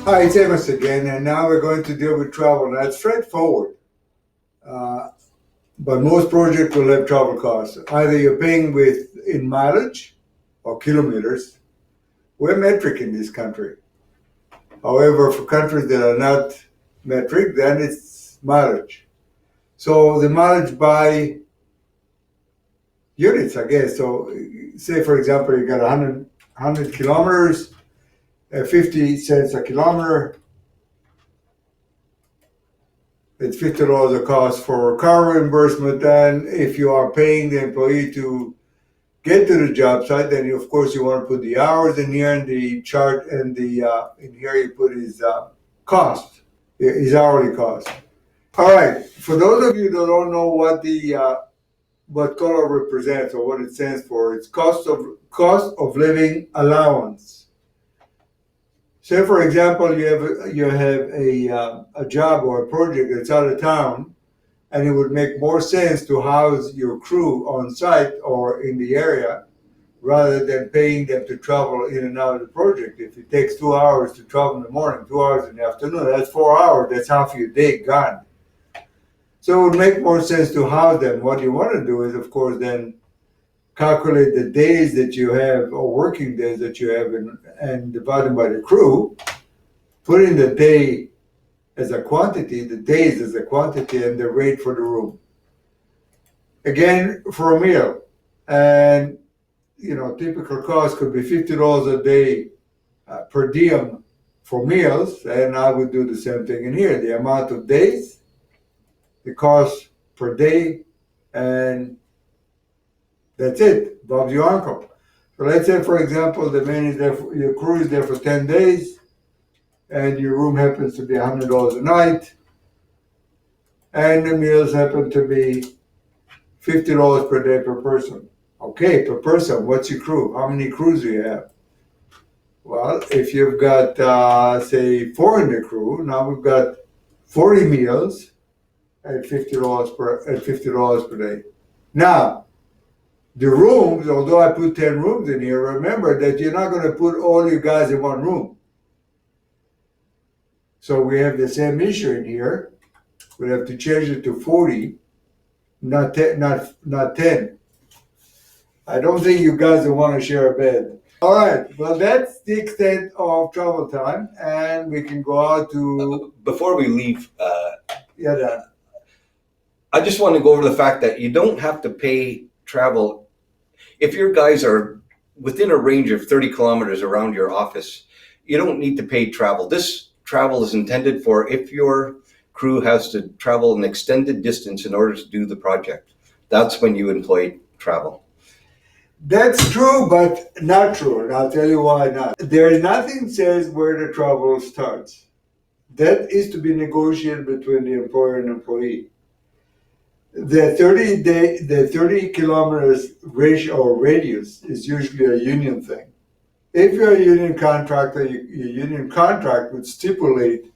Hi, it's Amos again, and now we're going to deal with travel. Now, it's straightforward, uh, but most projects will have travel costs. Either you're paying in mileage or kilometers. We're metric in this country. However, for countries that are not metric, then it's mileage. So the mileage by units, I guess. So, say for example, you got 100 kilometers, 50 cents a kilometer. It's $50 a cost for car reimbursement. And if you are paying the employee to get to the job site, then of course you want to put the hours in here and the chart, and in here you put his cost, his hourly cost. All right. For those of you that don't know what color represents or what it stands for, it's cost of living allowance. Say, for example, you have a job or a project that's out of town, and it would make more sense to house your crew on site or in the area rather than paying them to travel in and out of the project. If it takes 2 hours to travel in the morning, 2 hours in the afternoon, that's 4 hours. That's half your day gone. So it would make more sense to house them. What you want to do is, of course, then calculate the days that you have or working days that you have and divide them by the crew, put in the day as a quantity, the days as a quantity, and the rate for the room. Again, for a meal. And, typical cost could be $50 a day per diem for meals, and I would do the same thing in here. The amount of days, the cost per day, and that's it. Bob's your uncle. So let's say, for example, the man is there, your crew is there for 10 days, and your room happens to be $100 a night, and the meals happen to be $50 per day per person. Okay, per person, what's your crew? How many crews do you have? Well, if you've got, say, 4 in the crew, now we've got 40 meals at $50 per day. Now, the rooms, although I put 10 rooms in here, remember that you're not going to put all you guys in one room. So we have the same issue in here. We have to change it to 40, not 10. I don't think you guys will want to share a bed. All right, well, that's the extent of travel time, and we can go out to... Before we leave, Yeah, Dan. I just want to go over the fact that you don't have to pay travel. If your guys are within a range of 30 kilometers around your office, you don't need to pay travel. This travel is intended for if your crew has to travel an extended distance in order to do the project. That's when you employ travel. That's true, but not true, and I'll tell you why not. There is nothing says where the travel starts. That is to be negotiated between the employer and employee. The 30 kilometers ratio or radius is usually a union thing. If you're a union contractor, your union contract would stipulate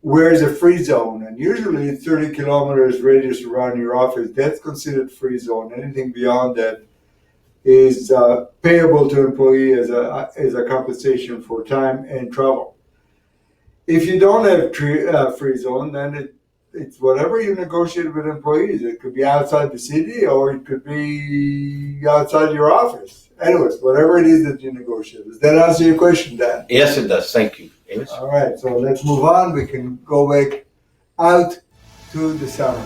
where is a free zone, and usually 30 kilometers radius around your office, that's considered free zone. Anything beyond that is payable to employee as a compensation for time and travel. If you don't have free zone, then it's whatever you negotiate with employees. It could be outside the city or it could be outside your office. Anyways, whatever it is that you negotiate. Does that answer your question, Dan? Yes, it does. Thank you, Amos. All right, so let's move on. We can go back out to the summer.